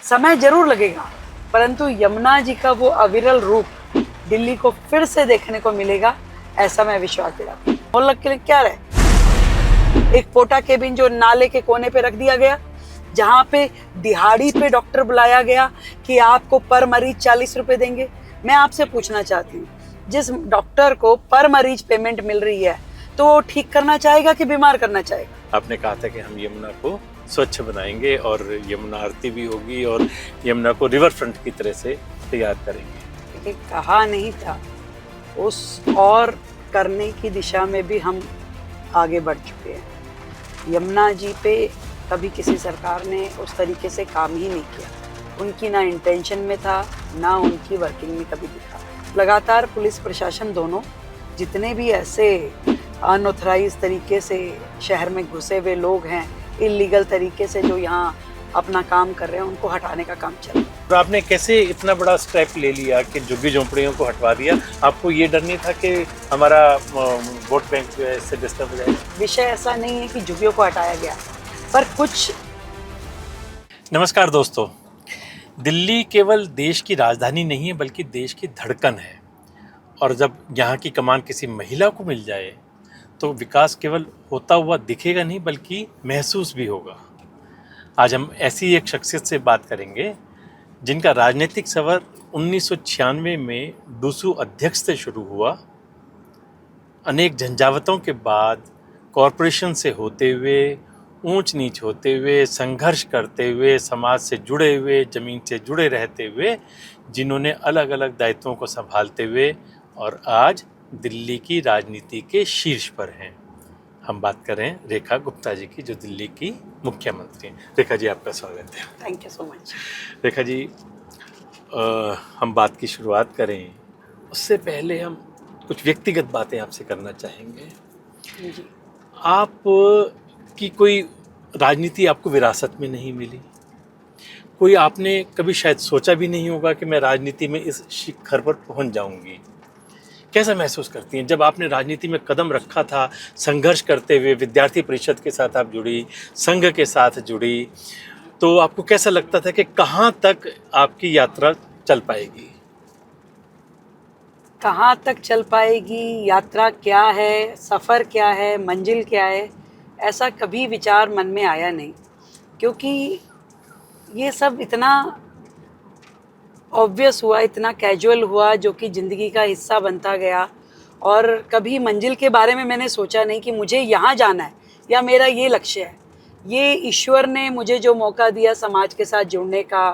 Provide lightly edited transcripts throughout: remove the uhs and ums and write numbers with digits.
समय जरूर लगेगा, परंतु यमुना जी का वो अविरल रूप दिल्ली को फिर से देखने को मिलेगा, ऐसा मैं विश्वास दिलाती हूँ। मोहल्लक के लिए क्या रहे, एक पोटा केबिन जो नाले के कोने पे रख दिया गया, जहाँ पे दिहाड़ी पे डॉक्टर बुलाया गया कि आपको पर मरीज 40 रुपए देंगे। मैं आपसे पूछना चाहती हूँ, जिस डॉक्टर को पर मरीज पेमेंट मिल रही है तो वो ठीक करना चाहेगा कि बीमार करना चाहेगा? आपने कहा था कि हम यमुना को स्वच्छ बनाएंगे और यमुना आरती भी होगी और यमुना को रिवर फ्रंट की तरह से तैयार करेंगे। ये कहा नहीं था, उस और करने की दिशा में भी हम आगे बढ़ चुके हैं। यमुना जी पे कभी किसी सरकार ने उस तरीके से काम ही नहीं किया, उनकी ना इंटेंशन में था, ना उनकी वर्किंग में कभी दिखा। लगातार पुलिस प्रशासन दोनों जितने भी ऐसे अनऑथराइज तरीके से शहर में घुसे हुए लोग हैं, इलीगल तरीके से जो यहाँ अपना काम कर रहे हैं, उनको हटाने का काम चल रहा है। और आपने कैसे इतना बड़ा स्टेप ले लिया कि झुग्गी झोंपड़ियों को हटवा दिया? आपको ये डर नहीं था कि हमारा वोट बैंक जो है इससे डिस्टर्ब हो जाएगा? विषय ऐसा नहीं है कि झुग्गियों को हटाया गया, पर कुछ। नमस्कार दोस्तों, दिल्ली केवल देश की राजधानी नहीं है बल्कि देश की धड़कन है। और जब यहाँ की कमान किसी महिला को मिल जाए तो विकास केवल होता हुआ दिखेगा नहीं बल्कि महसूस भी होगा। आज हम ऐसी एक शख्सियत से बात करेंगे जिनका राजनीतिक सफ़र 1996 में डूसू अध्यक्ष से शुरू हुआ। अनेक झंझावतों के बाद कॉरपोरेशन से होते हुए, ऊंच नीच होते हुए, संघर्ष करते हुए, समाज से जुड़े हुए, ज़मीन से जुड़े रहते हुए, जिन्होंने अलग अलग दायित्वों को संभालते हुए और आज दिल्ली की राजनीति के शीर्ष पर हैं। हम बात करें रेखा गुप्ता जी की, जो दिल्ली की मुख्यमंत्री हैं। रेखा जी, आपका स्वागत है। Thank you so much. Rekha ji, हम बात की शुरुआत करें उससे पहले हम कुछ व्यक्तिगत बातें आपसे करना चाहेंगे। जी। आप की कोई राजनीति आपको विरासत में नहीं मिली, कोई आपने कभी शायद सोचा भी नहीं होगा कि मैं राजनीति में इस शिखर पर पहुंच जाऊंगी। कैसा महसूस करती हैं जब आपने राजनीति में कदम रखा था, संघर्ष करते हुए विद्यार्थी परिषद के साथ आप जुड़ी, संघ के साथ जुड़ी, तो आपको कैसा लगता था कि कहाँ तक आपकी यात्रा चल पाएगी? कहाँ तक चल पाएगी, यात्रा क्या है, सफ़र क्या है, मंजिल क्या है, ऐसा कभी विचार मन में आया नहीं, क्योंकि ये सब इतना ऑब्वियस हुआ, इतना कैजुअल हुआ, जो कि ज़िंदगी का हिस्सा बनता गया। और कभी मंजिल के बारे में मैंने सोचा नहीं कि मुझे यहाँ जाना है या मेरा ये लक्ष्य है। ये ईश्वर ने मुझे जो मौका दिया समाज के साथ जुड़ने का,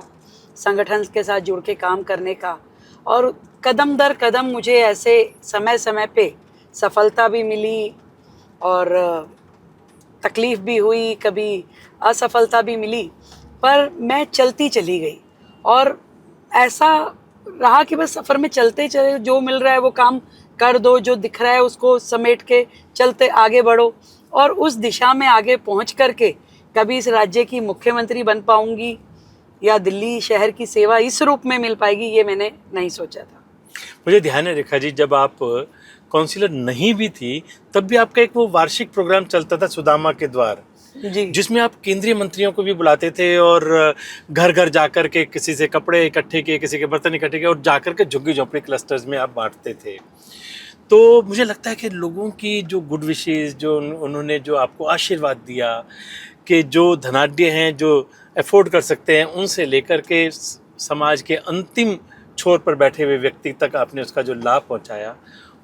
संगठन के साथ जुड़ के काम करने का, और कदम दर कदम मुझे ऐसे समय समय पे सफलता भी मिली और तकलीफ़ भी हुई, कभी असफलता भी मिली, पर मैं चलती चली गई। और ऐसा रहा कि बस सफ़र में चलते चले, जो मिल रहा है वो काम कर दो, जो दिख रहा है उसको समेट के चलते आगे बढ़ो, और उस दिशा में आगे पहुंच करके कभी इस राज्य की मुख्यमंत्री बन पाऊंगी या दिल्ली शहर की सेवा इस रूप में मिल पाएगी, ये मैंने नहीं सोचा था। मुझे ध्यान है रेखा जी, जब आप काउंसिलर नहीं भी थी तब भी आपका एक वो वार्षिक प्रोग्राम चलता था सुदामा के द्वार जी, जिसमें आप केंद्रीय मंत्रियों को भी बुलाते थे और घर घर जाकर के किसी से कपड़े इकट्ठे किए, किसी के बर्तन इकट्ठे किए और जाकर के झुग्गी झोंपड़ी क्लस्टर्स में आप बांटते थे। तो मुझे लगता है कि लोगों की जो गुड विशेस, जो उन्होंने जो आपको आशीर्वाद दिया कि जो धनाढ्य हैं, जो अफोर्ड कर सकते हैं, उनसे लेकर के समाज के अंतिम छोर पर बैठे हुए व्यक्ति तक आपने उसका जो लाभ पहुंचाया,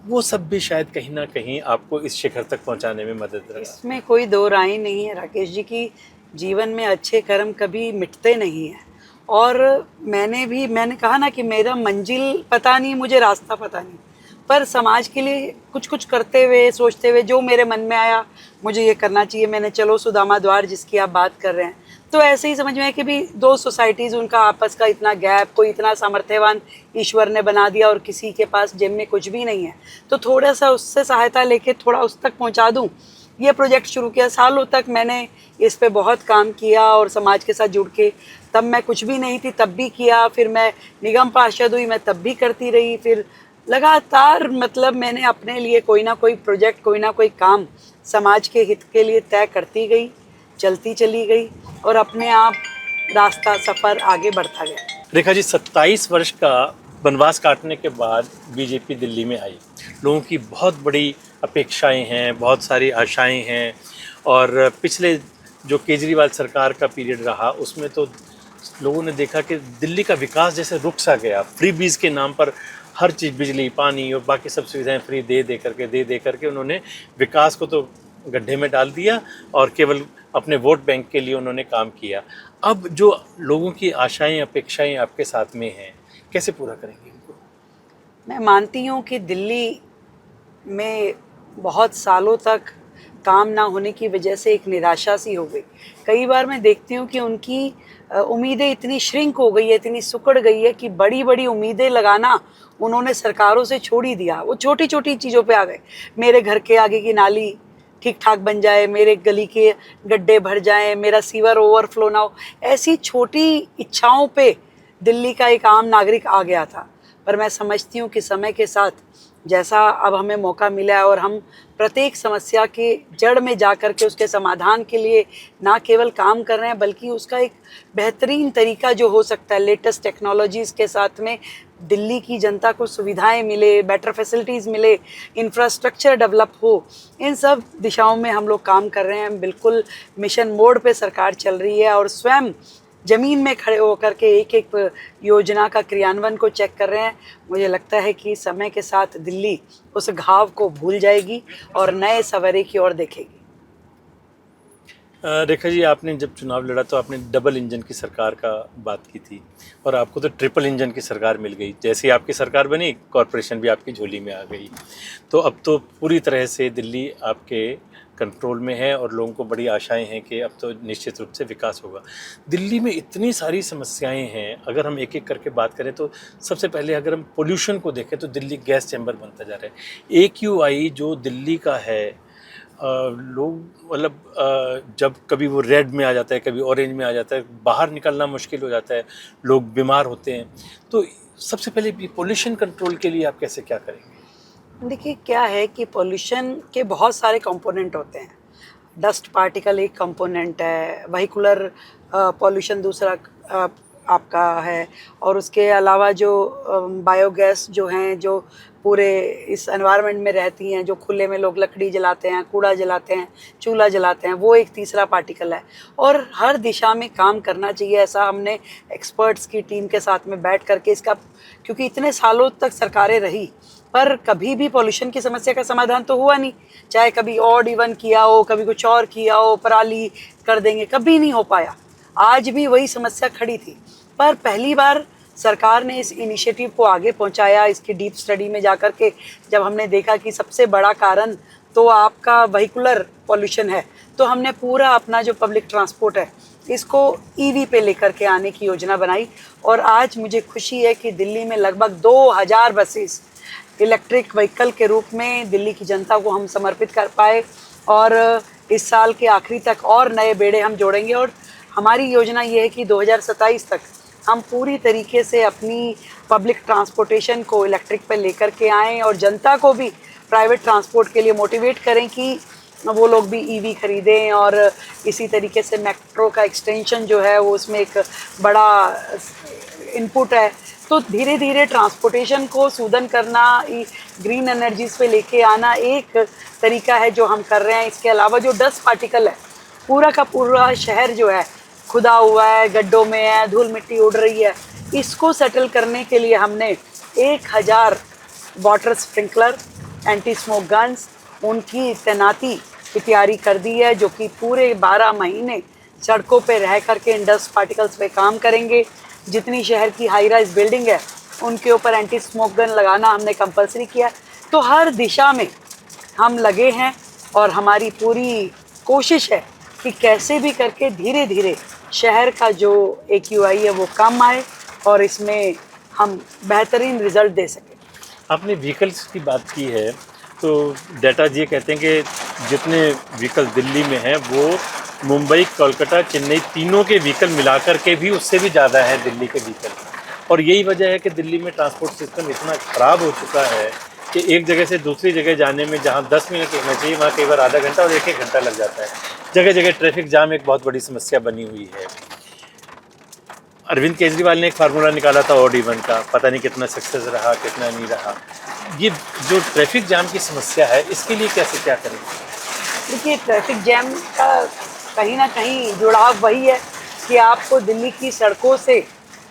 वो सब भी शायद कहीं ना कहीं आपको इस शिखर तक पहुंचाने में मदद रहा। इसमें कोई दो राय नहीं है राकेश जी की जीवन में अच्छे कर्म कभी मिटते नहीं हैं। और मैंने कहा ना कि मेरा मंजिल पता नहीं, मुझे रास्ता पता नहीं, पर समाज के लिए कुछ कुछ करते हुए, सोचते हुए, जो मेरे मन में आया मुझे ये करना चाहिए, मैंने चलो सुदामा द्वार जिसकी आप बात कर रहे हैं, तो ऐसे ही समझ में है कि भी दो सोसाइटीज़, उनका आपस का इतना गैप, कोई इतना सामर्थ्यवान ईश्वर ने बना दिया और किसी के पास जेब में कुछ भी नहीं है, तो थोड़ा सा उससे सहायता लेके थोड़ा उस तक पहुंचा दूं, ये प्रोजेक्ट शुरू किया। सालों तक मैंने इस पे बहुत काम किया और समाज के साथ जुड़ के, तब मैं कुछ भी नहीं थी तब भी किया, फिर मैं निगम पार्षद हुई, मैं तब भी करती रही, फिर लगातार मतलब मैंने अपने लिए कोई ना कोई प्रोजेक्ट, कोई ना कोई काम समाज के हित के लिए तय करती गई, चलती चली गई और अपने आप रास्ता सफ़र आगे बढ़ता गया। रेखा जी, 27 वर्ष का वनवास काटने के बाद बीजेपी दिल्ली में आई। लोगों की बहुत बड़ी अपेक्षाएं हैं, बहुत सारी आशाएं हैं, और पिछले जो केजरीवाल सरकार का पीरियड रहा उसमें तो लोगों ने देखा कि दिल्ली का विकास जैसे रुक सा गया। फ्री बीज के नाम पर हर चीज़, बिजली, पानी और बाकी सब सुविधाएं फ्री दे करके उन्होंने विकास को तो गड्ढे में डाल दिया और केवल अपने वोट बैंक के लिए उन्होंने काम किया। अब जो लोगों की आशाएं अपेक्षाएं आपके साथ में हैं, कैसे पूरा करेंगे इनको? मैं मानती हूँ कि दिल्ली में बहुत सालों तक काम ना होने की वजह से एक निराशा सी हो गई। कई बार मैं देखती हूँ कि उनकी उम्मीदें इतनी श्रिंक हो गई है, इतनी सिकुड़ गई है कि बड़ी बड़ी उम्मीदें लगाना उन्होंने सरकारों से छोड़ ही दिया। वो छोटी छोटी चीज़ों पे आ गए। मेरे घर के आगे की नाली ठीक ठाक बन जाए, मेरे गली के गड्ढे भर जाएं, मेरा सीवर ओवरफ्लो ना हो, ऐसी छोटी इच्छाओं पे दिल्ली का एक आम नागरिक आ गया था। पर मैं समझती हूँ कि समय के साथ जैसा अब हमें मौका मिला है और हम प्रत्येक समस्या के जड़ में जा कर के उसके समाधान के लिए ना केवल काम कर रहे हैं बल्कि उसका एक बेहतरीन तरीका जो हो सकता है, लेटेस्ट टेक्नोलॉजीज़ के साथ में दिल्ली की जनता को सुविधाएं मिले, बेटर फैसिलिटीज़ मिले, इंफ्रास्ट्रक्चर डेवलप हो, इन सब दिशाओं में हम लोग काम कर रहे हैं। बिल्कुल मिशन मोड पे सरकार चल रही है और स्वयं ज़मीन में खड़े होकर के एक एक योजना का क्रियान्वयन को चेक कर रहे हैं। मुझे लगता है कि समय के साथ दिल्ली उस घाव को भूल जाएगी और नए सवेरे की ओर देखेगी। रेखा जी, आपने जब चुनाव लड़ा तो आपने डबल इंजन की सरकार का बात की थी और आपको तो ट्रिपल इंजन की सरकार मिल गई। जैसे ही आपकी सरकार बनी, कॉरपोरेशन भी आपकी झोली में आ गई। तो अब तो पूरी तरह से दिल्ली आपके कंट्रोल में है और लोगों को बड़ी आशाएं हैं कि अब तो निश्चित रूप से विकास होगा। दिल्ली में इतनी सारी समस्याएं हैं, अगर हम एक एक करके बात करें तो सबसे पहले अगर हम पोल्यूशन को देखें तो दिल्ली गैस चैम्बर बनता जा रहा है। AQI जो दिल्ली का है, लोग मतलब जब कभी वो रेड में आ जाता है, कभी ऑरेंज में आ जाता है, बाहर निकलना मुश्किल हो जाता है, लोग बीमार होते हैं। तो सबसे पहले पोल्यूशन कंट्रोल के लिए आप कैसे क्या करेंगे? देखिए, क्या है कि पोल्यूशन के बहुत सारे कंपोनेंट होते हैं। डस्ट पार्टिकल एक कंपोनेंट है, व्हीकुलर पोल्यूशन दूसरा आपका है, और उसके अलावा जो बायोगैस जो हैं, जो पूरे इस एनवायरनमेंट में रहती हैं, जो खुले में लोग लकड़ी जलाते हैं, कूड़ा जलाते हैं, चूल्हा जलाते हैं, वो एक तीसरा पार्टिकल है। और हर दिशा में काम करना चाहिए, ऐसा हमने एक्सपर्ट्स की टीम के साथ में बैठ करके इसका, क्योंकि इतने सालों तक सरकारें रही पर कभी भी पॉल्यूशन की समस्या का समाधान तो हुआ नहीं। चाहे कभी ऑड इवन किया हो, कभी कुछ और किया हो, पराली कर देंगे, कभी नहीं हो पाया। आज भी वही समस्या खड़ी थी। पर पहली बार सरकार ने इस इनिशिएटिव को आगे पहुंचाया। इसकी डीप स्टडी में जाकर के जब हमने देखा कि सबसे बड़ा कारण तो आपका व्हीकुलर पॉल्यूशन है, तो हमने पूरा अपना जो पब्लिक ट्रांसपोर्ट है इसको EV पे लेकर के आने की योजना बनाई। और आज मुझे खुशी है कि दिल्ली में लगभग 2000 बसेस इलेक्ट्रिक व्हीकल के रूप में दिल्ली की जनता को हम समर्पित कर पाए। और इस साल के आखिरी तक और नए बेड़े हम जोड़ेंगे। और हमारी योजना ये है कि 2027 तक हम पूरी तरीके से अपनी पब्लिक ट्रांसपोर्टेशन को इलेक्ट्रिक पे लेकर के आएँ और जनता को भी प्राइवेट ट्रांसपोर्ट के लिए मोटिवेट करें कि वो लोग भी EV खरीदें। और इसी तरीके से मेट्रो का एक्सटेंशन जो है वो उसमें एक बड़ा इनपुट है। तो धीरे धीरे ट्रांसपोर्टेशन को सुदन करना, ग्रीन एनर्जीज पे लेके आना एक तरीका है जो हम कर रहे हैं। इसके अलावा जो डस्ट पार्टिकल है, पूरा का पूरा शहर जो है खुदा हुआ है, गड्ढों में है, धूल मिट्टी उड़ रही है, इसको सेटल करने के लिए हमने 1000 water sprinkler, anti smoke guns, उनकी तैनाती की तैयारी कर दी है, जो कि पूरे 12 महीने सड़कों पे रह करके इन डस्ट पार्टिकल्स पे काम करेंगे। जितनी शहर की हाई राइज बिल्डिंग है उनके ऊपर एंटी स्मोक गन लगाना हमने कंपलसरी किया। तो हर दिशा में हम लगे हैं और हमारी पूरी कोशिश है कि कैसे भी करके धीरे धीरे शहर का जो AQI है वो कम आए और इसमें हम बेहतरीन रिजल्ट दे सकें। आपने व्हीकल्स की बात की है, तो डाटा ये कहते हैं कि जितने व्हीकल दिल्ली में हैं वो मुंबई, कोलकाता, चेन्नई तीनों के व्हीकल मिलाकर के भी उससे भी ज़्यादा है दिल्ली के व्हीकल। और यही वजह है कि दिल्ली में ट्रांसपोर्ट सिस्टम इतना ख़राब हो चुका है कि एक जगह से दूसरी जगह जाने में जहाँ 10 मिनट लगना चाहिए वहाँ कई बार आधा घंटा और 1-1 घंटा लग जाता है। जगह जगह ट्रैफिक जाम एक बहुत बड़ी समस्या बनी हुई है। अरविंद केजरीवाल ने एक फार्मूला निकाला था ऑड इवन का, पता नहीं कितना सक्सेस रहा कितना नहीं रहा। ये जो ट्रैफिक जाम की समस्या है इसके लिए कैसे क्या करेंगे? देखिए, ट्रैफिक जैम का कहीं ना कहीं जुड़ाव वही है कि आपको दिल्ली की सड़कों से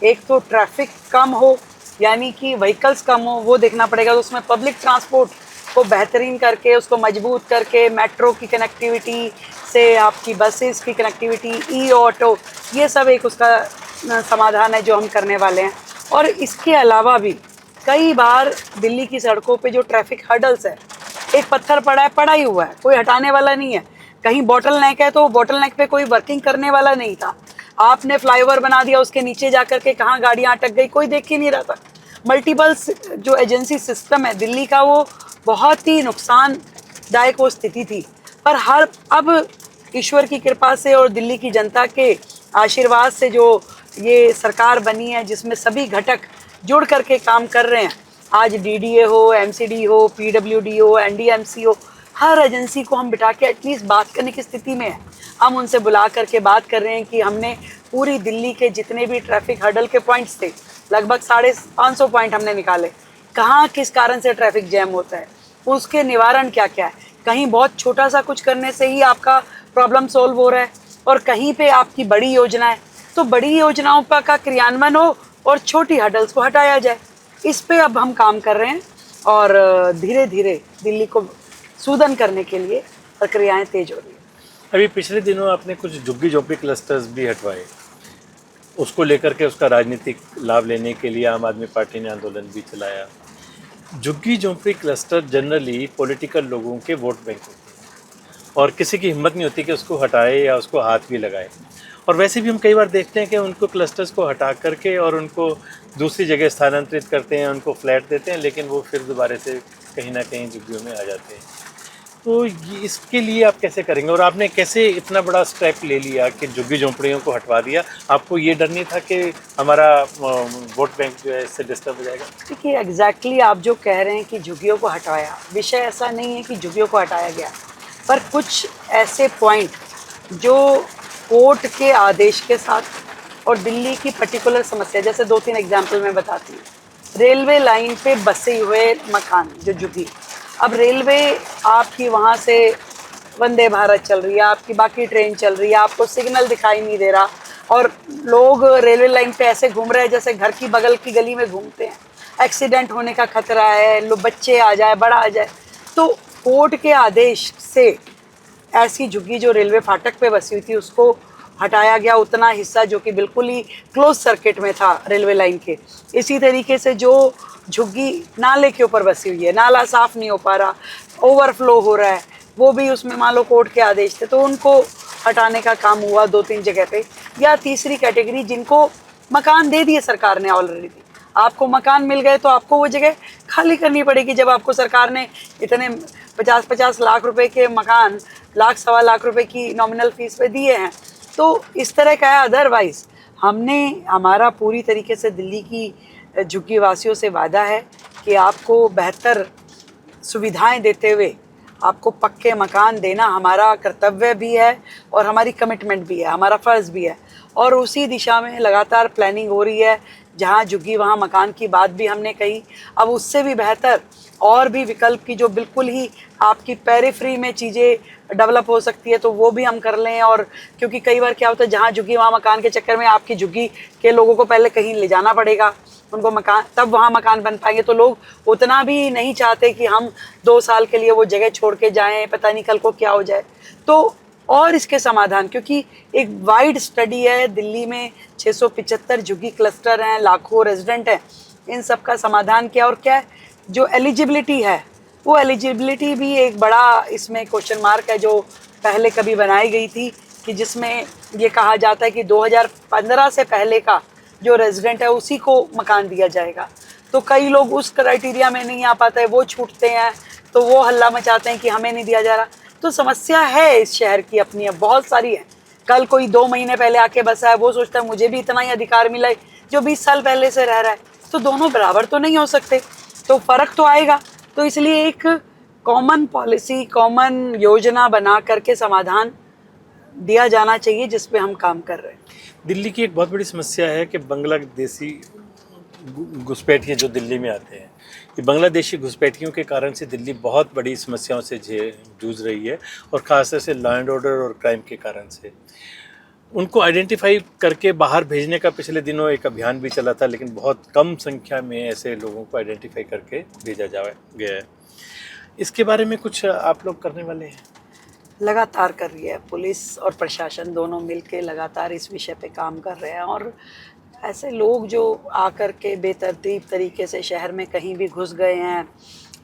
एक तो ट्रैफिक कम हो, यानी कि व्हीकल्स कम हो, वो देखना पड़ेगा। तो उसमें पब्लिक ट्रांसपोर्ट को बेहतरीन करके, उसको मजबूत करके, मेट्रो की कनेक्टिविटी से आपकी बसेस की कनेक्टिविटी, ई ऑटो, ये सब एक उसका समाधान है जो हम करने वाले हैं। और इसके अलावा भी कई बार दिल्ली की सड़कों पे जो ट्रैफिक हर्डल्स है, एक पत्थर पड़ा है, पड़ा ही हुआ है, कोई हटाने वाला नहीं है। कहीं बॉटल नेक है तो बॉटल नेक पे कोई वर्किंग करने वाला नहीं था। आपने फ्लाईओवर बना दिया, उसके नीचे जा करके कहाँ गाड़ियाँ अटक गई कोई देख ही नहीं रहा था। मल्टीपल जो एजेंसी सिस्टम है दिल्ली का, वो बहुत ही नुकसानदायक वो स्थिति थी। पर अब ईश्वर की कृपा से और दिल्ली की जनता के आशीर्वाद से जो ये सरकार बनी है, जिसमें सभी घटक जुड़ करके काम कर रहे हैं, आज डीडीए हो, एमसीडी हो, पीडब्ल्यूडी हो, एनडीएमसी हो, हर एजेंसी को हम बिठा के एटलीस्ट बात करने की स्थिति में है। हम उनसे बुला करके बात कर रहे हैं कि हमने पूरी दिल्ली के जितने भी ट्रैफिक हर्डल के पॉइंट्स थे, लगभग 550 पॉइंट हमने निकाले, कहाँ किस कारण से ट्रैफिक जैम होता है, उसके निवारण क्या क्या है। कहीं बहुत छोटा सा कुछ करने से ही आपका प्रॉब्लम सोल्व हो रहा है, और कहीं पे आपकी बड़ी योजना है तो बड़ी योजनाओं का क्रियान्वयन हो और छोटी हर्डल्स को हटाया जाए। इस पे अब हम काम कर रहे हैं और धीरे धीरे दिल्ली को सूदन करने के लिए प्रक्रियाएं तेज हो रही है। अभी पिछले दिनों आपने कुछ झुग्गी झोंपड़ी क्लस्टर्स भी हटवाए, उसको लेकर के उसका राजनीतिक लाभ लेने के लिए आम आदमी पार्टी ने आंदोलन भी चलाया। झुग्गी झोंपड़ी क्लस्टर जनरली पॉलिटिकल लोगों के वोट बैंक होते हैं और किसी की हिम्मत नहीं होती कि उसको हटाए या उसको हाथ भी लगाए। और वैसे भी हम कई बार देखते हैं कि उनको क्लस्टर्स को हटा करके और उनको दूसरी जगह स्थानांतरित करते हैं, उनको फ्लैट देते हैं, लेकिन वो फिर दोबारा से कहीं ना कहीं झुग्गियों में आ जाते हैं। तो इसके लिए आप कैसे करेंगे, और आपने कैसे इतना बड़ा स्टेप ले लिया कि झुग्गी झोंपड़ियों को हटवा दिया? आपको ये डर नहीं था कि हमारा वोट बैंक जो है इससे डिस्टर्ब हो जाएगा? देखिए, एग्जैक्टली आप जो कह रहे हैं कि झुग्गियों को हटाया, विषय ऐसा नहीं है कि झुग्गियों को हटाया गया, पर कुछ ऐसे पॉइंट जो कोर्ट के आदेश के साथ और दिल्ली की पर्टिकुलर समस्या, जैसे 2-3 एग्जाम्पल मैं बताती हूँ। रेलवे लाइन पे बसे हुए मकान जो झुग्गी, अब रेलवे आपकी वहाँ से वंदे भारत चल रही है, आपकी बाकी ट्रेन चल रही है, आपको सिग्नल दिखाई नहीं दे रहा, और लोग रेलवे लाइन पे ऐसे घूम रहे हैं जैसे घर की बगल की गली में घूमते हैं। एक्सीडेंट होने का खतरा है, लोग बच्चे आ जाए, बड़ा आ जाए। तो कोर्ट के आदेश से ऐसी झुग्गी जो रेलवे फाटक पे बसी हुई थी उसको हटाया गया, उतना हिस्सा जो कि बिल्कुल ही क्लोज सर्किट में था रेलवे लाइन के। इसी तरीके से जो झुग्गी नाले के ऊपर बसी हुई है, नाला साफ नहीं हो पा रहा, ओवरफ्लो हो रहा है, वो भी उसमें मान लो कोर्ट के आदेश थे तो उनको हटाने का काम हुआ 2-3 जगह पे। या तीसरी कैटेगरी जिनको मकान दे दिए सरकार ने ऑलरेडी, आपको मकान मिल गए तो आपको वो जगह खाली करनी पड़ेगी। जब आपको सरकार ने इतने 50-50 लाख रुपए के मकान, 1-1.25 लाख रुपए की नॉमिनल फीस पे दिए हैं, तो इस तरह का है। अदरवाइज हमारा पूरी तरीके से दिल्ली की झुग्गी वासियों से वादा है कि आपको बेहतर सुविधाएं देते हुए आपको पक्के मकान देना हमारा कर्तव्य भी है और हमारी कमिटमेंट भी है, हमारा फ़र्ज़ भी है। और उसी दिशा में लगातार प्लानिंग हो रही है। जहाँ झुग्गी वहाँ मकान की बात भी हमने कही। अब उससे भी बेहतर और भी विकल्प की जो बिल्कुल ही आपकी पेरिफ्री में चीज़ें डेवलप हो सकती है तो वो भी हम कर लें। और क्योंकि कई बार क्या होता है, जहाँ झुग्गी वहाँ मकान के चक्कर में आपकी झुग्गी के लोगों को पहले कहीं ले जाना पड़ेगा, उनको मकान, तब वहाँ मकान बन पाएंगे। तो लोग उतना भी नहीं चाहते कि हम 2 साल के लिए वो जगह छोड़ के जाएं, पता नहीं कल को क्या हो जाए। तो और इसके समाधान, क्योंकि एक वाइड स्टडी है, दिल्ली में 675 झुग्गी क्लस्टर हैं, लाखों रेजिडेंट हैं, इन सब का समाधान क्या और क्या है। जो एलिजिबिलिटी है वो एलिजिबिलिटी भी एक बड़ा इसमें क्वेश्चन मार्क है, जो पहले कभी बनाई गई थी कि जिसमें ये कहा जाता है कि 2015 से पहले का जो रेजिडेंट है उसी को मकान दिया जाएगा। तो कई लोग उस क्राइटेरिया में नहीं आ पाते हैं, वो छूटते हैं, तो वो हल्ला मचाते हैं कि हमें नहीं दिया जा रहा। तो समस्या है इस शहर की अपनी, अब बहुत सारी है। कल कोई 2 महीने पहले आके बसा है, वो सोचता है मुझे भी इतना ही अधिकार मिला है जो 20 साल पहले से रह रहा है। तो दोनों बराबर तो नहीं हो सकते, तो फ़र्क तो आएगा। तो इसलिए एक कॉमन पॉलिसी, कॉमन योजना बना करके समाधान दिया जाना चाहिए जिस पे हम काम कर रहे हैं। दिल्ली की एक बहुत बड़ी समस्या है कि बांग्लादेशी घुसपैठिए जो दिल्ली में आते हैं, ये बांग्लादेशी घुसपैठियों के कारण से दिल्ली बहुत बड़ी समस्याओं से जूझ रही है, और ख़ासतौर से लॉ एंड ऑर्डर और क्राइम के कारण से। उनको आइडेंटिफाई करके बाहर भेजने का पिछले दिनों एक अभियान भी चला था, लेकिन बहुत कम संख्या में ऐसे लोगों को आइडेंटिफाई करके भेजा गया है। इसके बारे में कुछ आप लोग करने वाले हैं? लगातार कर रही है पुलिस और प्रशासन, दोनों मिलके लगातार इस विषय पे काम कर रहे हैं। और ऐसे लोग जो आकर के बेतरतीब तरीके से शहर में कहीं भी घुस गए हैं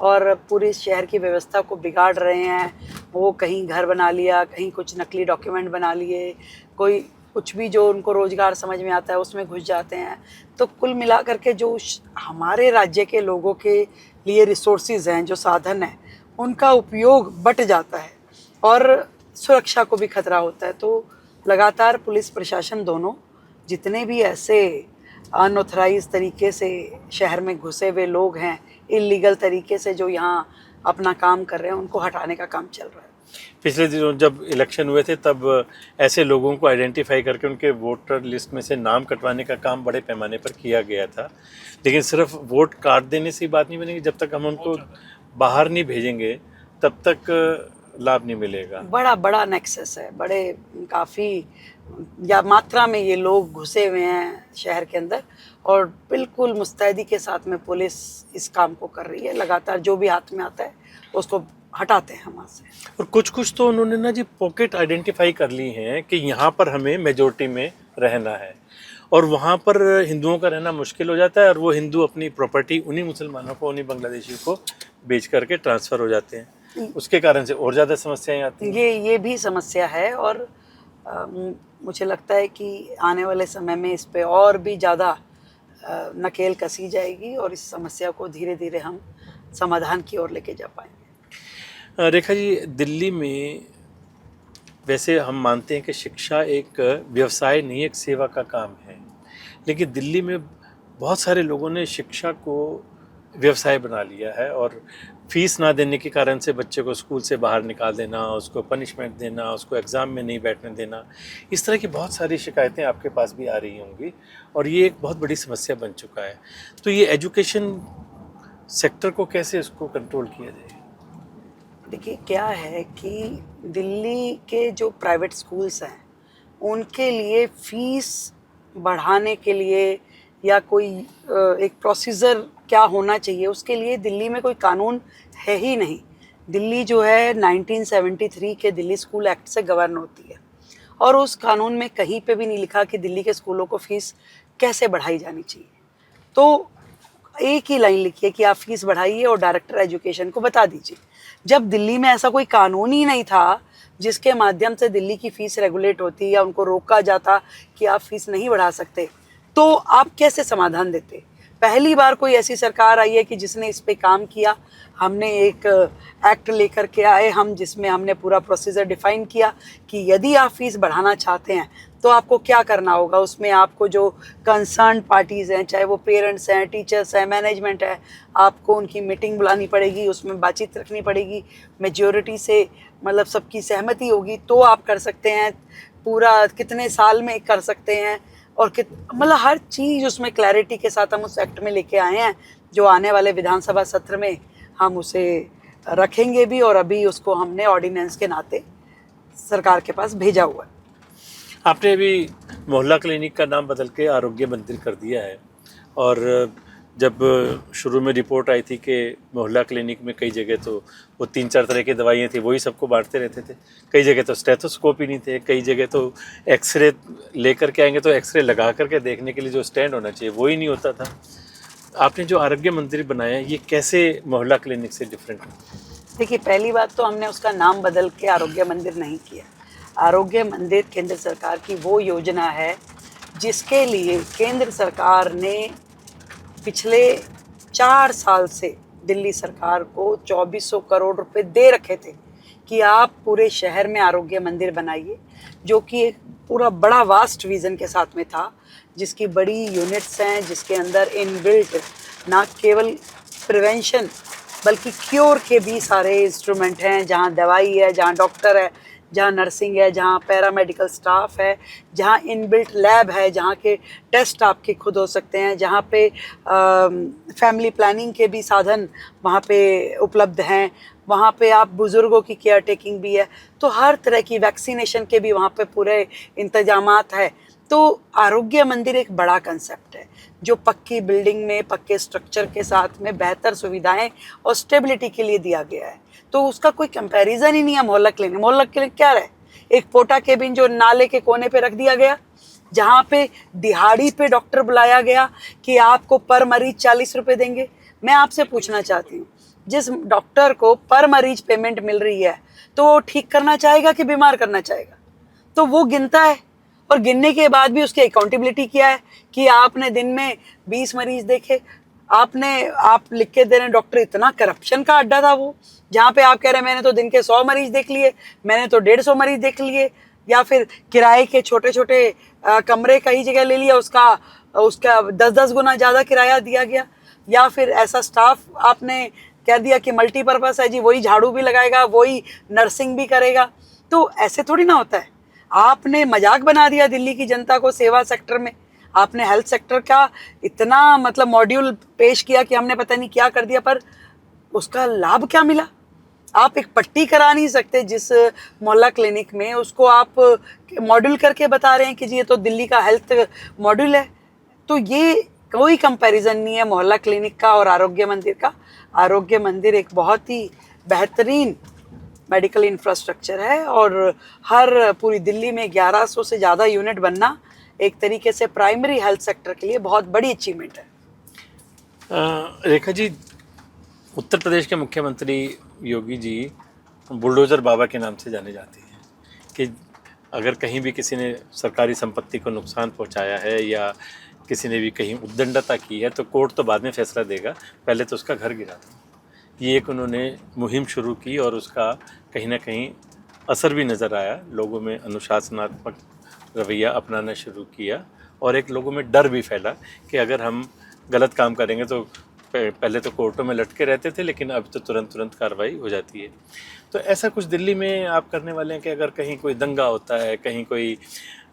और पूरे शहर की व्यवस्था को बिगाड़ रहे हैं, वो कहीं घर बना लिया, कहीं कुछ नकली डॉक्यूमेंट बना लिए, कोई कुछ भी जो उनको रोज़गार समझ में आता है उसमें घुस जाते हैं। तो कुल मिला करके जो हमारे राज्य के लोगों के लिए रिसोर्सेज हैं, जो साधन हैं, उनका उपयोग बट जाता है और सुरक्षा को भी खतरा होता है। तो लगातार पुलिस प्रशासन दोनों जितने भी ऐसे अनऑथराइज तरीके से शहर में घुसे हुए लोग हैं, इलीगल तरीके से जो यहाँ अपना काम कर रहे हैं, उनको हटाने का काम चल रहा है। पिछले दिनों जब इलेक्शन हुए थे तब ऐसे लोगों को आइडेंटिफाई करके उनके वोटर लिस्ट में से नाम कटवाने का काम बड़े पैमाने पर किया गया था, लेकिन सिर्फ वोट काट देने से ही बात नहीं बनेगी। जब तक हम उनको बाहर नहीं भेजेंगे तब तक लाभ नहीं मिलेगा। बड़ा बड़ा नेक्सस है, बड़े काफ़ी या मात्रा में ये लोग घुसे हुए हैं शहर के अंदर, और बिल्कुल मुस्तैदी के साथ में पुलिस इस काम को कर रही है। लगातार जो भी हाथ में आता है उसको हटाते हैं वहाँ से। और कुछ तो उन्होंने ना जी पॉकेट आइडेंटिफाई कर ली हैं कि यहाँ पर हमें मेजोरिटी में रहना है, और वहाँ पर हिंदुओं का रहना मुश्किल हो जाता है, और वो हिंदू अपनी प्रॉपर्टी उन्हीं मुसलमानों को, उन्हीं बांग्लादेशियों को बेच करके ट्रांसफ़र हो जाते हैं। उसके कारण से और ज़्यादा समस्याएं आती हैं। ये भी समस्या है, और मुझे लगता है कि आने वाले समय में इस पे और भी ज़्यादा नकेल कसी जाएगी और इस समस्या को धीरे धीरे हम समाधान की ओर लेके जा पाएंगे। रेखा जी, दिल्ली में वैसे हम मानते हैं कि शिक्षा एक व्यवसाय नहीं, एक सेवा का काम है, लेकिन दिल्ली में बहुत सारे लोगों ने शिक्षा को व्यवसाय बना लिया है, और फीस ना देने के कारण से बच्चे को स्कूल से बाहर निकाल देना, उसको पनिशमेंट देना, उसको एग्ज़ाम में नहीं बैठने देना, इस तरह की बहुत सारी शिकायतें आपके पास भी आ रही होंगी, और ये एक बहुत बड़ी समस्या बन चुका है। तो ये एजुकेशन सेक्टर को कैसे इसको कंट्रोल किया जाए? देखिए, क्या है कि दिल्ली के जो प्राइवेट स्कूल्स हैं, उनके लिए फ़ीस बढ़ाने के लिए या कोई एक प्रोसीजर क्या होना चाहिए, उसके लिए दिल्ली में कोई कानून है ही नहीं। दिल्ली जो है 1973 के दिल्ली स्कूल एक्ट से गवर्न होती है, और उस कानून में कहीं पे भी नहीं लिखा कि दिल्ली के स्कूलों को फ़ीस कैसे बढ़ाई जानी चाहिए। तो एक ही लाइन लिखी है कि आप फीस बढ़ाइए और डायरेक्टर एजुकेशन को बता दीजिए। जब दिल्ली में ऐसा कोई कानून ही नहीं था जिसके माध्यम से दिल्ली की फ़ीस रेगुलेट होती या उनको रोका जाता कि आप फीस नहीं बढ़ा सकते, तो आप कैसे समाधान देते? पहली बार कोई ऐसी सरकार आई है कि जिसने इस पे काम किया। हमने एक एक्ट लेकर के आए हम, जिसमें हमने पूरा प्रोसीजर डिफ़ाइन किया कि यदि आप फीस बढ़ाना चाहते हैं तो आपको क्या करना होगा। उसमें आपको जो कंसर्न पार्टीज़ हैं, चाहे वो पेरेंट्स हैं, टीचर्स हैं, मैनेजमेंट है, आपको उनकी मीटिंग बुलानी पड़ेगी, उसमें बातचीत रखनी पड़ेगी, मेजॉरिटी से मतलब सबकी सहमति होगी तो आप कर सकते हैं। पूरा कितने साल में कर सकते हैं, और मतलब हर चीज़ उसमें क्लैरिटी के साथ हम उस एक्ट में लेके आए हैं, जो आने वाले विधानसभा सत्र में हम उसे रखेंगे भी, और अभी उसको हमने ऑर्डिनेंस के नाते सरकार के पास भेजा हुआ है। आपने अभी मोहल्ला क्लिनिक का नाम बदल के आरोग्य मंदिर कर दिया है, और जब शुरू में रिपोर्ट आई थी कि मोहल्ला क्लिनिक में कई जगह तो वो 3-4 तरह की दवाइयाँ थी, वही सबको बांटते रहते थे। कई जगह तो स्टेथोस्कोप ही नहीं थे, कई जगह तो एक्सरे लेकर के आएंगे तो एक्सरे लगा करके देखने के लिए जो स्टैंड होना चाहिए वो ही नहीं होता था। आपने जो आरोग्य मंदिर बनाया, ये कैसे मोहल्ला क्लिनिक से डिफरेंट है? देखिए, पहली बात तो हमने उसका नाम बदल के आरोग्य मंदिर नहीं किया। आरोग्य मंदिर केंद्र सरकार की वो योजना है जिसके लिए केंद्र सरकार ने पिछले 4 साल से दिल्ली सरकार को 2400 करोड़ रुपए दे रखे थे कि आप पूरे शहर में आरोग्य मंदिर बनाइए, जो कि एक पूरा बड़ा वास्ट विज़न के साथ में था, जिसकी बड़ी यूनिट्स हैं, जिसके अंदर इनबिल्ट ना केवल प्रिवेंशन बल्कि क्योर के भी सारे इंस्ट्रूमेंट हैं, जहाँ दवाई है, जहाँ डॉक्टर है, जहाँ नर्सिंग है, जहाँ पैरामेडिकल स्टाफ है, जहाँ इनबिल्ट लैब है, जहाँ के टेस्ट आपके खुद हो सकते हैं, जहाँ पे फैमिली प्लानिंग के भी साधन वहाँ पे उपलब्ध हैं, वहाँ पे आप बुज़ुर्गों की केयर टेकिंग भी है, तो हर तरह की वैक्सीनेशन के भी वहाँ पे पूरे इंतजामात है। तो आरोग्य मंदिर एक बड़ा कंसेप्ट है जो पक्की बिल्डिंग में, पक्के स्ट्रक्चर के साथ में बेहतर सुविधाएं और स्टेबिलिटी के लिए दिया गया है। तो उसका कोई कंपैरिजन ही नहीं है मोहल्ला क्लिनिक। मोहल्ला क्लिनिक क्या है? एक पोटा केबिन जो नाले के कोने पे रख दिया गया, जहाँ पे दिहाड़ी पे डॉक्टर बुलाया गया कि आपको पर मरीज 40 रुपए देंगे। मैं आपसे पूछना चाहती हूँ, जिस डॉक्टर को पर मरीज पेमेंट मिल रही है तो वो ठीक करना चाहेगा कि बीमार करना चाहेगा? तो वो गिनता है, और गिनने के बाद भी उसकी अकाउंटेबिलिटी क्या है कि आपने दिन में 20 मरीज देखे। आप लिख के दे रहे हैं डॉक्टर, इतना करप्शन का अड्डा था वो, जहाँ पे आप कह रहे हैं मैंने तो दिन के 100 मरीज देख लिए, मैंने तो 150 मरीज देख लिए, या फिर किराए के छोटे छोटे कमरे कई जगह ले लिया, उसका 10-10 गुना ज़्यादा किराया दिया गया, या फिर ऐसा स्टाफ आपने कह दिया कि मल्टीपर्पज़ है जी, वही झाड़ू भी लगाएगा, वही नर्सिंग भी करेगा। तो ऐसे थोड़ी ना होता है। आपने मजाक बना दिया दिल्ली की जनता को सेवा सेक्टर में। आपने हेल्थ सेक्टर का इतना मतलब मॉड्यूल पेश किया कि हमने पता नहीं क्या कर दिया, पर उसका लाभ क्या मिला? आप एक पट्टी करा नहीं सकते जिस मोहल्ला क्लिनिक में, उसको आप मॉड्यूल करके बता रहे हैं कि जी ये तो दिल्ली का हेल्थ मॉड्यूल है। तो ये कोई कंपैरिजन नहीं है मोहल्ला क्लिनिक का और आरोग्य मंदिर का। आरोग्य मंदिर एक बहुत ही बेहतरीन मेडिकल इंफ्रास्ट्रक्चर है, और हर पूरी दिल्ली में 1100 से ज़्यादा यूनिट बनना एक तरीके से प्राइमरी हेल्थ सेक्टर के लिए बहुत बड़ी अचीवमेंट है। रेखा जी, उत्तर प्रदेश के मुख्यमंत्री योगी जी बुलडोज़र बाबा के नाम से जाने जाते हैं कि अगर कहीं भी किसी ने सरकारी संपत्ति को नुकसान पहुंचाया है या किसी ने भी कहीं उद्दंडता की है तो कोर्ट तो बाद में फैसला देगा, पहले तो उसका घर गिरा दो। ये एक उन्होंने मुहिम शुरू की और उसका कहीं ना कहीं असर भी नज़र आया। लोगों में अनुशासनात्मक रवैया अपनाना शुरू किया और एक लोगों में डर भी फैला कि अगर हम गलत काम करेंगे तो पहले तो कोर्टों में लटके रहते थे, लेकिन अब तो तुरंत कार्रवाई हो जाती है। तो ऐसा कुछ दिल्ली में आप करने वाले हैं कि अगर कहीं कोई दंगा होता है, कहीं कोई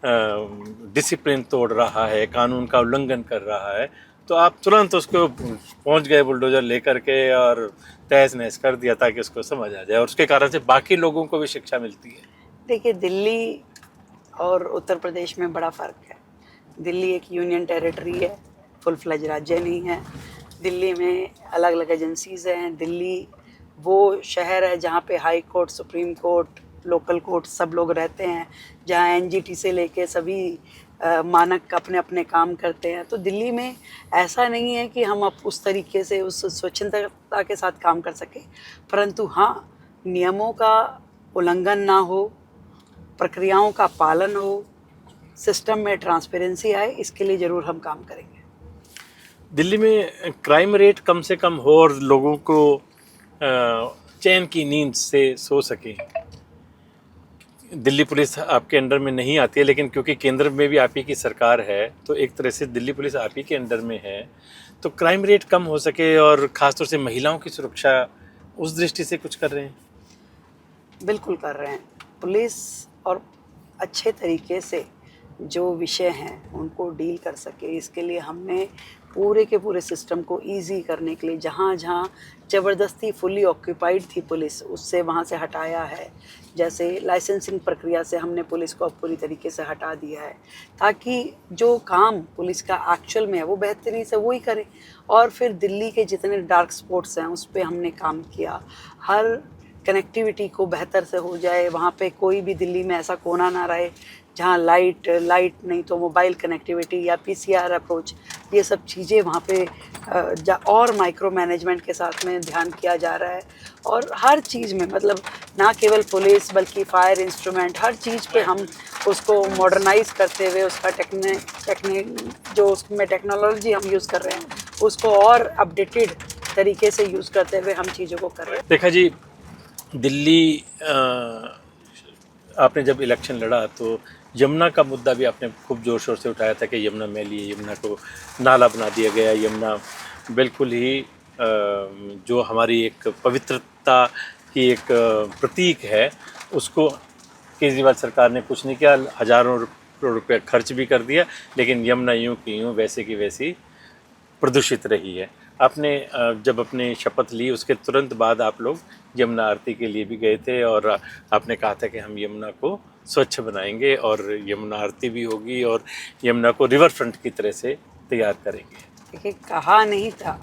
डिसिप्लिन तोड़ रहा है, कानून का उल्लंघन कर रहा है, तो आप तुरंत उसको पहुंच गए बुलडोज़र लेकर के और तहस नहस कर दिया ताकि उसको समझ आ जाए और उसके कारण से बाकी लोगों को भी शिक्षा मिलती है? देखिए, दिल्ली और उत्तर प्रदेश में बड़ा फ़र्क है। दिल्ली एक यूनियन टेरिटरी है, फुल फ्लेज राज्य नहीं है। दिल्ली में अलग अलग एजेंसीज़ हैं। दिल्ली वो शहर है जहाँ पे high court, supreme court, local court सब लोग रहते हैं, जहाँ एनजीटी से लेके सभी मानक अपने अपने काम करते हैं। तो दिल्ली में ऐसा नहीं है कि हम अब उस तरीके से उस स्वच्छंदता के साथ काम कर सकें, परंतु हाँ, नियमों का उल्लंघन ना हो, प्रक्रियाओं का पालन हो, सिस्टम में ट्रांसपेरेंसी आए, इसके लिए ज़रूर हम काम करेंगे। दिल्ली में क्राइम रेट कम से कम हो और लोगों को चैन की नींद से सो सके। दिल्ली पुलिस आपके अंडर में नहीं आती है, लेकिन क्योंकि केंद्र में भी आप ही की सरकार है तो एक तरह से दिल्ली पुलिस आप ही के अंडर में है, तो क्राइम रेट कम हो सके और ख़ासतौर से महिलाओं की सुरक्षा, उस दृष्टि से कुछ कर रहे हैं? बिल्कुल कर रहे हैं। पुलिस और अच्छे तरीके से जो विषय हैं उनको डील कर सके, इसके लिए हमने पूरे के पूरे सिस्टम को इजी करने के लिए जहाँ जहाँ ज़बरदस्ती फुली ऑक्यूपाइड थी पुलिस, उससे वहाँ से हटाया है। जैसे लाइसेंसिंग प्रक्रिया से हमने पुलिस को अब पूरी तरीके से हटा दिया है, ताकि जो काम पुलिस का एक्चुअल में है वो बेहतरी से वही करे। और फिर दिल्ली के जितने डार्क स्पॉट्स हैं उस पर हमने काम किया, हर कनेक्टिविटी को बेहतर से हो जाए। वहाँ पे कोई भी दिल्ली में ऐसा कोना ना रहे जहाँ लाइट नहीं तो मोबाइल कनेक्टिविटी या पीसीआर अप्रोच, ये सब चीज़ें वहाँ पे और माइक्रो मैनेजमेंट के साथ में ध्यान किया जा रहा है। और हर चीज़ में मतलब ना केवल पुलिस बल्कि फायर इंस्ट्रूमेंट, हर चीज़ पे हम उसको मॉडर्नाइज करते हुए उसका जो उसमें टेक्नोलॉजी हम यूज़ कर रहे हैं उसको और अपडेटेड तरीके से यूज़ करते हुए हम चीज़ों को कर रहे हैं। देखा जी, दिल्ली आपने जब इलेक्शन लड़ा तो यमुना का मुद्दा भी आपने खूब ज़ोर शोर से उठाया था कि यमुना मैली है, यमुना को नाला बना दिया गया, यमुना बिल्कुल ही जो हमारी एक पवित्रता की एक प्रतीक है उसको केजरीवाल सरकार ने कुछ नहीं किया, हज़ारों रुपये खर्च भी कर दिया, लेकिन यमुना यूं की यूं वैसे की वैसी प्रदूषित रही है। आपने जब अपने शपथ ली उसके तुरंत बाद आप लोग यमुना आरती के लिए भी गए थे और आपने कहा था कि हम यमुना को स्वच्छ बनाएंगे और यमुना आरती भी होगी और यमुना को रिवर फ्रंट की तरह से तैयार करेंगे। देखिए, कहा नहीं था,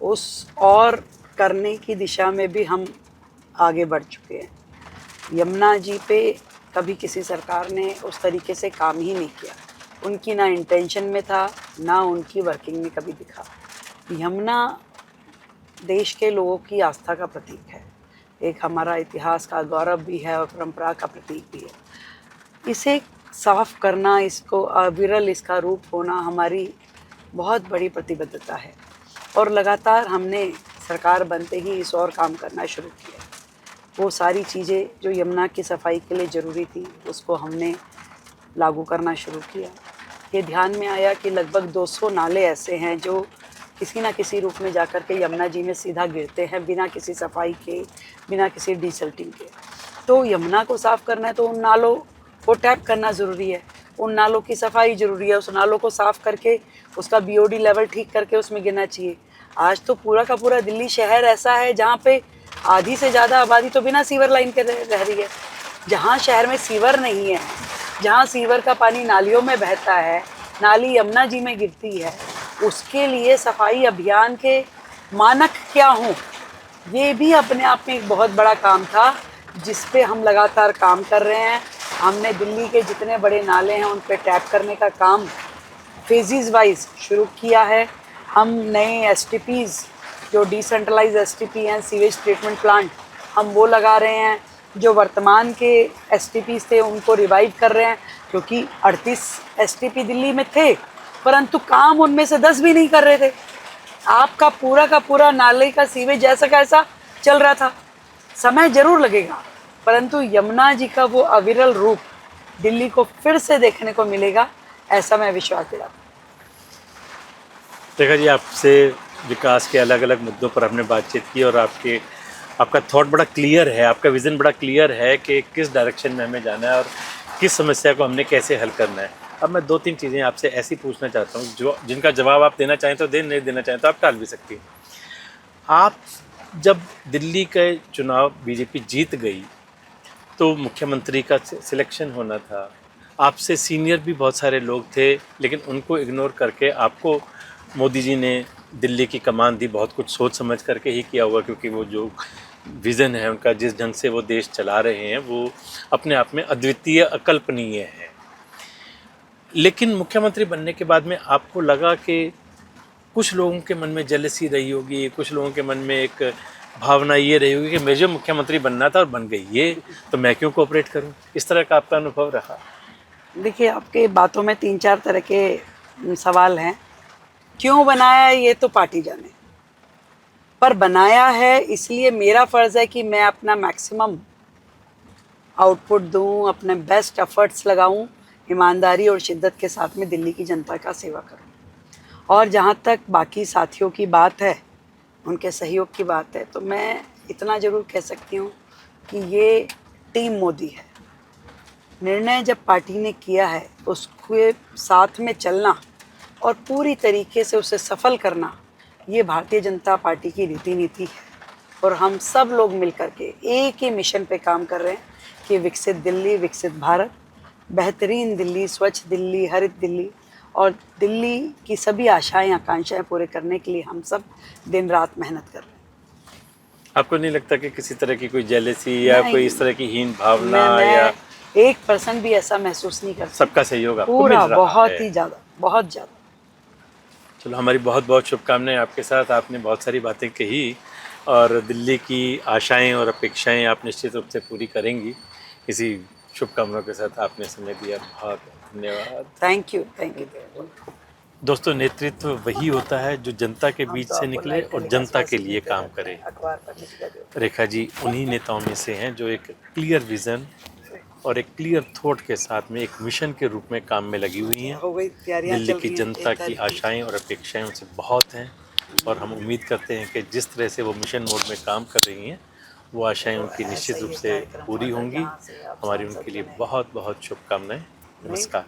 उस और करने की दिशा में भी हम आगे बढ़ चुके हैं। यमुना जी पे कभी किसी सरकार ने उस तरीके से काम ही नहीं किया। उनकी ना इंटेंशन में था, ना उनकी वर्किंग में कभी दिखा। यमुना देश के लोगों की आस्था का प्रतीक है, एक हमारा इतिहास का गौरव भी है और परंपरा का प्रतीक भी है। इसे साफ करना, इसको अविरल इसका रूप होना हमारी बहुत बड़ी प्रतिबद्धता है और लगातार हमने सरकार बनते ही इस और काम करना शुरू किया। वो सारी चीज़ें जो यमुना की सफाई के लिए ज़रूरी थी उसको हमने लागू करना शुरू किया। ये ध्यान में आया कि लगभग 200 नाले ऐसे हैं जो किसी ना किसी रूप में जाकर के यमुना जी में सीधा गिरते हैं, बिना किसी सफाई के, बिना किसी डिसल्टिंग के। तो यमुना को साफ़ करना है तो उन नालों को टैप करना ज़रूरी है, उन नालों की सफाई ज़रूरी है, उस नालों को साफ़ करके उसका बीओडी लेवल ठीक करके उसमें गिरना चाहिए। आज तो पूरा का पूरा दिल्ली शहर ऐसा है जहाँ पे आधी से ज़्यादा आबादी तो बिना सीवर लाइन के रह रही है। जहाँ शहर में सीवर नहीं है, जहाँ सीवर का पानी नालियों में बहता है, नाली यमुना जी में गिरती है, उसके लिए सफाई अभियान के मानक क्या हों, ये भी अपने आप में एक बहुत बड़ा काम था जिस पे हम लगातार काम कर रहे हैं। हमने दिल्ली के जितने बड़े नाले हैं उन पे टैप करने का काम फेजेस वाइज शुरू किया है। हम नए एसटीपीज़ जो डिसेंट्रलाइज एसटीपी हैं, सीवेज ट्रीटमेंट प्लांट, हम वो लगा रहे हैं। जो वर्तमान के एसटीपीज़ थे उनको रिवाइव कर रहे हैं, क्योंकि 38 एसटीपी दिल्ली में थे परंतु काम उनमें से 10 भी नहीं कर रहे थे। आपका पूरा का पूरा नाले का सीवेज जैसा कैसा चल रहा था। समय जरूर लगेगा परंतु यमुना जी का वो अविरल रूप दिल्ली को फिर से देखने को मिलेगा, ऐसा मैं विश्वास दिलाता हूँ। देखा जी, आपसे विकास के अलग अलग मुद्दों पर हमने बातचीत की और आपका थॉट बड़ा क्लियर है, आपका विज़न बड़ा क्लियर है कि किस डायरेक्शन में हमें जाना है और किस समस्या को हमने कैसे हल करना है। अब मैं 2-3 चीज़ें आपसे ऐसी पूछना चाहता हूँ जो जिनका जवाब आप देना चाहें तो दें, नहीं देना चाहें तो आप टाल भी सकती हैं। आप जब दिल्ली के चुनाव बीजेपी जीत गई तो मुख्यमंत्री का सिलेक्शन होना था, आपसे सीनियर भी बहुत सारे लोग थे, लेकिन उनको इग्नोर करके आपको मोदी जी ने दिल्ली की कमान दी। बहुत कुछ सोच समझ करके ही किया हुआ, क्योंकि वो जो विज़न है उनका, जिस ढंग से वो देश चला रहे हैं, वो अपने आप में अद्वितीय, अकल्पनीय है। लेकिन मुख्यमंत्री बनने के बाद में आपको लगा कि कुछ लोगों के मन में जेलसी रही होगी, कुछ लोगों के मन में एक भावना ये रही होगी कि मुझे मुख्यमंत्री बनना था और बन गई ये, तो मैं क्यों कोऑपरेट करूं? इस तरह का आपका अनुभव रहा? देखिए, आपके बातों में 3-4 तरह के सवाल हैं। क्यों बनाया ये तो पार्टी जाने, पर बनाया है इसलिए मेरा फ़र्ज़ है कि मैं अपना मैक्सिमम आउटपुट दूं, अपने बेस्ट एफर्ट्स लगाऊं, ईमानदारी और शिद्दत के साथ में दिल्ली की जनता का सेवा करूं। और जहां तक बाकी साथियों की बात है, उनके सहयोग की बात है, तो मैं इतना ज़रूर कह सकती हूं कि ये टीम मोदी है। निर्णय जब पार्टी ने किया है उसके साथ में चलना और पूरी तरीके से उसे सफल करना, ये भारतीय जनता पार्टी की रीति नीति है। और हम सब लोग मिलकर के एक ही मिशन पे काम कर रहे हैं कि विकसित दिल्ली, विकसित भारत, बेहतरीन दिल्ली, स्वच्छ दिल्ली, हरित दिल्ली, और दिल्ली की सभी आशाएं आकांक्षाएं पूरे करने के लिए हम सब दिन रात मेहनत कर रहे हैं। आपको नहीं लगता कि किसी तरह की कोई जेलसी या कोई इस तरह की हीन भावना मैं या 1% भी ऐसा महसूस नहीं करता। सबका सहयोग आपको मिल पूरा रहा बहुत है? ही ज़्यादा, बहुत ज़्यादा। चलो, हमारी बहुत बहुत शुभकामनाएं आपके साथ। आपने बहुत सारी बातें कही और दिल्ली की आशाएं और अपेक्षाएं आप निश्चित रूप से पूरी करेंगी। इसी शुभकामनाओं के साथ आपने समय दिया, बहुत धन्यवाद। Thank you. दोस्तों, नेतृत्व वही होता है जो जनता के बीच से निकले और जनता के लिए काम करे। रेखा जी उन्हीं नेताओं में से हैं जो एक क्लियर विज़न और एक क्लियर थॉट के साथ में एक मिशन के रूप में काम में लगी हुई हैं। दिल्ली की जनता की आशाएं और अपेक्षाएं उनसे बहुत हैं और हम उम्मीद करते हैं कि जिस तरह से वो मिशन मोड में काम कर रही हैं वो आशाएं उनकी निश्चित रूप से पूरी होंगी। हमारी उनके लिए बहुत बहुत शुभकामनाएं। नमस्कार।